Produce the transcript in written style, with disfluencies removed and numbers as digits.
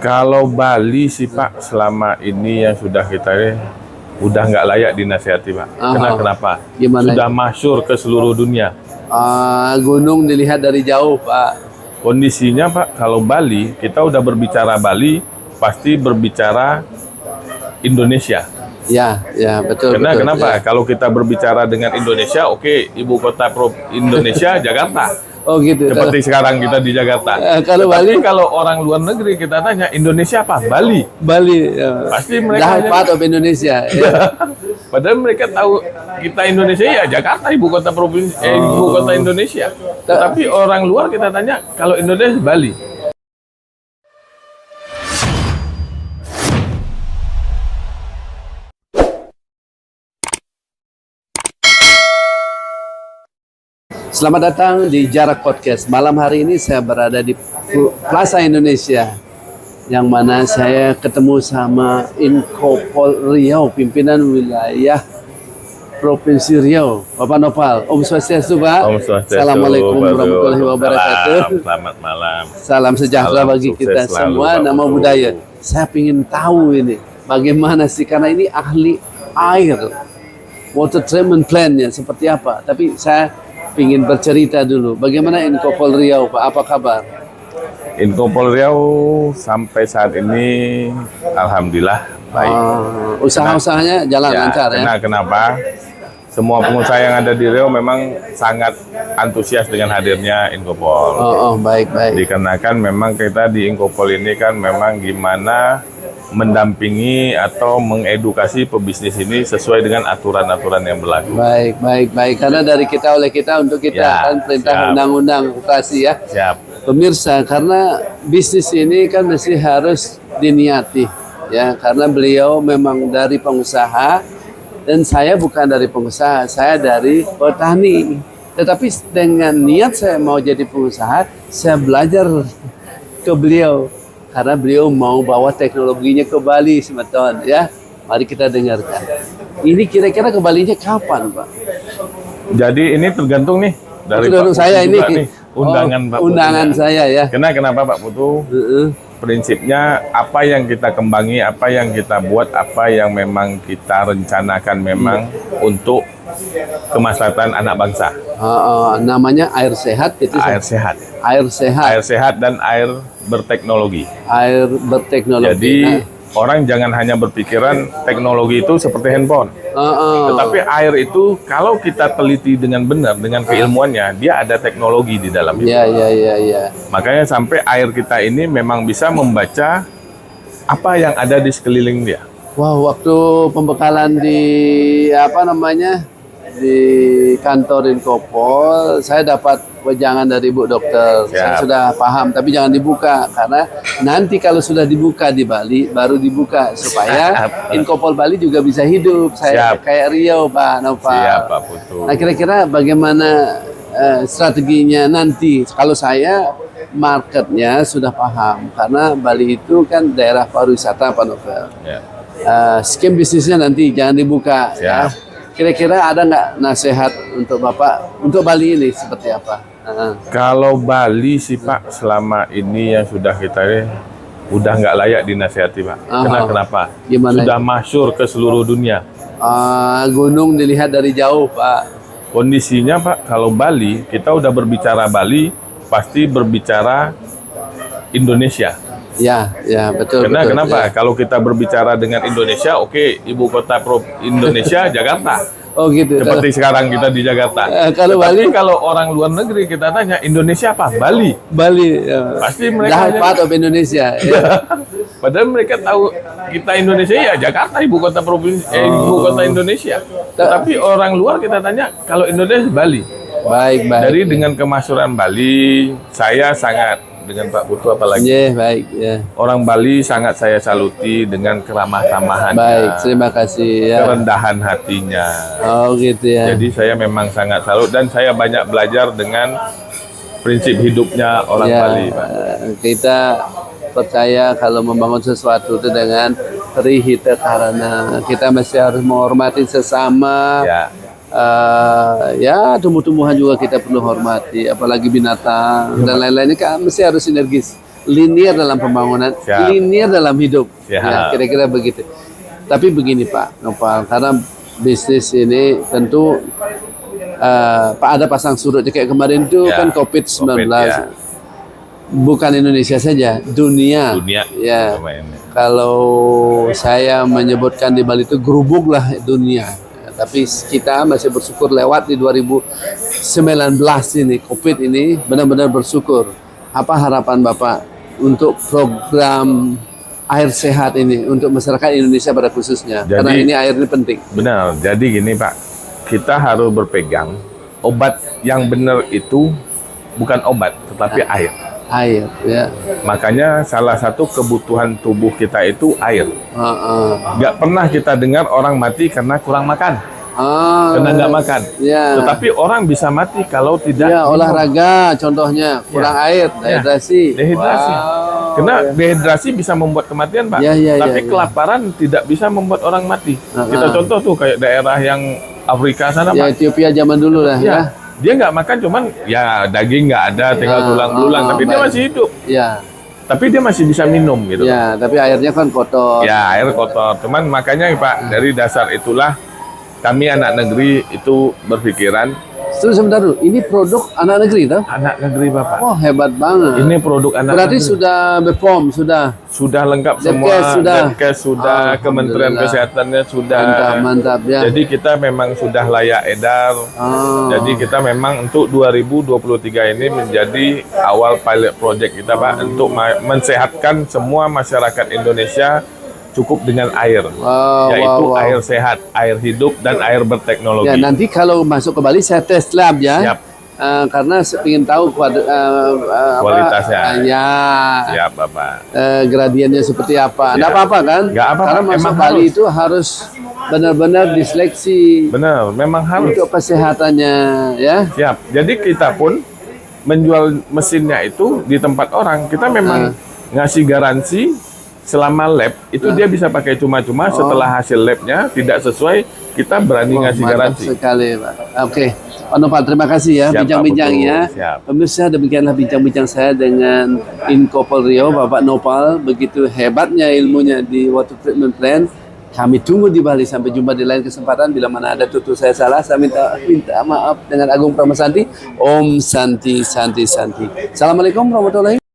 Kalau Bali sih Pak, selama ini yang sudah kita udah nggak layak dinasihati Pak. Kenapa? Gimana? Sudah masyhur ke seluruh dunia. Gunung dilihat dari jauh, Pak. Kondisinya Pak, kalau Bali, kita udah berbicara Bali, pasti berbicara Indonesia. Ya, betul. Karena betul, kenapa? ya. Kalau kita berbicara dengan Indonesia, oke, ibu kota Indonesia Jakarta. Oh gitu. Seperti sekarang kita di Jakarta. Kalau Tetapi kalau orang luar negeri kita tanya Indonesia apa? Bali. Ya. Pasti mereka part of Indonesia. Ya. Padahal mereka tahu kita Indonesia ya Jakarta ibu kota provinsi, ibu kota Indonesia. Tetapi orang luar kita tanya kalau Indonesia Bali. Selamat datang di Jarak Podcast. Malam hari ini saya berada di Plaza Indonesia, yang mana saya ketemu sama Inkopol Riau, pimpinan wilayah Provinsi Riau, Bapak Nopal. Om Swastiastu, Pak. Om Swastiastu. Assalamualaikum warahmatullahi wabarakatuh. Selamat malam. Salam sejahtera bagi kita semua. Nama budaya. Saya ingin tahu ini bagaimana sih, karena ini ahli air, water treatment plan-nya seperti apa. Tapi saya ingin bercerita dulu, bagaimana Inkopol Riau, Pak? Apa kabar? Inkopol Riau sampai saat ini alhamdulillah baik. Usaha-usahanya jalan lancar ya? Kenapa? Semua pengusaha yang ada di Riau memang sangat antusias dengan hadirnya Inkopol. Baik. Dikarenakan memang kita di Inkopol ini kan memang gimana mendampingi atau mengedukasi pebisnis ini sesuai dengan aturan-aturan yang berlaku. Baik. Karena dari kita oleh kita untuk kita kan perintah undang-undang operasi ya. Siap. Pemirsa, karena bisnis ini kan mesti harus diniati ya, karena beliau memang dari pengusaha dan saya bukan dari pengusaha, saya dari petani. Tetapi dengan niat saya mau jadi pengusaha, saya belajar ke beliau. Karena beliau mau bawa teknologinya ke Bali, teman-teman ya. Mari kita dengarkan. Ini kira-kira ke Balinya kapan, Pak? Jadi ini tergantung nih dari tergantung Pak saya ini. Nih, undangan Pak Putu. Undangan saya ya. Kenapa Pak Putu? Prinsipnya apa yang kita kembangi, apa yang kita buat, apa yang memang kita rencanakan memang untuk kemaslahatan anak bangsa. Namanya air sehat itu. Air sehat. Air sehat. Air sehat dan air berteknologi. Air berteknologi. Jadi orang jangan hanya berpikiran teknologi itu seperti handphone. Tetapi air itu kalau kita teliti dengan benar, dengan keilmuannya, dia ada teknologi di dalamnya. Iya. Makanya sampai air kita ini memang bisa membaca apa yang ada di sekeliling dia. Wah, waktu pembekalan di di kantor Inkopol, saya dapat wejangan dari Bu Dokter. Siap. Saya sudah paham, tapi jangan dibuka karena nanti kalau sudah dibuka di Bali, baru dibuka supaya Inkopol Bali juga bisa hidup. Saya kayak Riau, Pak Nopal. Siap, Pak Putu. Nah, kira-kira bagaimana strateginya nanti? Kalau saya marketnya sudah paham, karena Bali itu kan daerah pariwisata, Pak Nopal. Skim bisnisnya nanti jangan dibuka. Ya. Kira-kira ada nggak nasihat untuk Bapak untuk Bali ini seperti apa? Kalau Bali sih Pak, selama ini yang sudah kita udah nggak layak dinasihati Pak. Kenapa? Gimana? Sudah masyhur ke seluruh dunia. Gunung dilihat dari jauh, Pak. Kondisinya Pak, kalau Bali, kita udah berbicara Bali, pasti berbicara Indonesia. Ya, betul. Kenapa? Kalau kita berbicara dengan Indonesia, oke, ibu kota Indonesia Jakarta. Oh gitu. Seperti sekarang kita di Jakarta. Kalau orang luar negeri kita tanya Indonesia apa? Bali. Ya. Pasti mereka part of Indonesia. Ya. Padahal mereka tahu kita Indonesia ya Jakarta ibu kota provinsi, ibu kota Indonesia. Tetapi orang luar kita tanya kalau Indonesia Bali. Baik. Jadi dengan kemasyhuran Bali, saya sangat dengan Pak Putu apalagi. Baik. Orang Bali sangat saya saluti dengan keramah tamahannya. Baik, terima kasih ya. Kerendahan hatinya. Oh gitu ya. Jadi saya memang sangat salut dan saya banyak belajar dengan prinsip hidupnya orang Bali, Pak. Kita percaya kalau membangun sesuatu itu dengan trihita karana. Kita mesti harus menghormati sesama. Ya tumbuh-tumbuhan juga kita perlu hormati, apalagi binatang dan lain-lainnya kan mesti harus sinergis. linear dalam pembangunan, Siap. linear dalam hidup. Siap. Ya, kira-kira begitu. Tapi begini Pak Nopal, karena bisnis ini tentu Pak ada pasang surut kayak kemarin itu Ya, kan COVID-19. COVID, ya. Bukan Indonesia saja, dunia. Dunia. Ya. Sama ini. Kalau saya menyebutkan di Bali itu gerubuk lah dunia. Tapi kita masih bersyukur lewat di 2019 ini, COVID ini benar-benar bersyukur. Apa harapan Bapak untuk program air sehat ini untuk masyarakat Indonesia pada khususnya? Jadi- Karena ini air ini penting. Benar. Jadi gini Pak, kita harus berpegang obat yang benar itu bukan obat, tetapi air. Air, ya. Makanya salah satu kebutuhan tubuh kita itu air. Nggak pernah kita dengar orang mati karena kurang makan, karena nggak makan. Ya. Tetapi orang bisa mati kalau tidak Ya, minum. olahraga contohnya kurang air, dehidrasi. Dehidrasi. Wow. Karena dehidrasi bisa membuat kematian, Pak. Ya, ya, Tapi ya. kelaparan tidak bisa membuat orang mati. Kita contoh tuh kayak daerah yang Afrika sana, Ya, Pak. Ethiopia zaman dulu lah ya. Ya, dia nggak makan, cuman ya daging nggak ada, tinggal tulang-tulang. Tapi dia baik. masih hidup. Ya, Tapi dia masih bisa minum gitu. ya, tapi airnya kan kotor. Ya, air kotor. Cuman makanya Pak, dari dasar itulah kami anak negeri itu berpikiran Terus sebentar dulu, ini produk anak negeri toh? anak negeri Bapak. Oh, hebat banget. Ini produk anak Berarti negeri. sudah BPOM, sudah. Sudah lengkap Depkes semua. sudah. Depkes sudah, Kementerian Alhamdulillah. Kesehatannya sudah. Mantap, mantap ya. Jadi kita memang sudah layak edar. Oh. Jadi kita memang untuk 2023 ini menjadi awal pilot project kita Pak untuk mensehatkan semua masyarakat Indonesia cukup dengan air, Wow, yaitu wow, wow. air sehat, air hidup dan air berteknologi. Ya, nanti kalau masuk ke Bali saya tes lab ya. Siap. Karena saya ingin tahu Kualitasnya. Ya. Siap Bapak. Gradiennya seperti apa. Nggak Siap. apa-apa kan? Nggak apa-apa, Karena masuk emang Bali harus. itu harus benar-benar diseleksi Benar, memang harus. untuk kesehatannya ya. Siap. Jadi kita pun menjual mesinnya itu di tempat orang. Kita memang ngasih garansi selama lab itu dia bisa pakai cuma-cuma. Setelah hasil labnya tidak sesuai, kita berani ngasih Mantap garansi. sekali, Pak. Oke, Pak Nopal, terima kasih ya Siap, Pak bincang-bincangnya. Putu. Siap. Pemirsa, demikianlah bincang-bincang saya dengan Inko Polrio, Bapak Nopal. Begitu hebatnya ilmunya di water treatment plant. Kami tunggu di Bali. Sampai jumpa di lain kesempatan. Bila mana ada tutur saya salah, saya minta maaf dengan Agung Pramasanti. Om Santi Santi Santi. Assalamualaikum warahmatullahi wabarakatuh.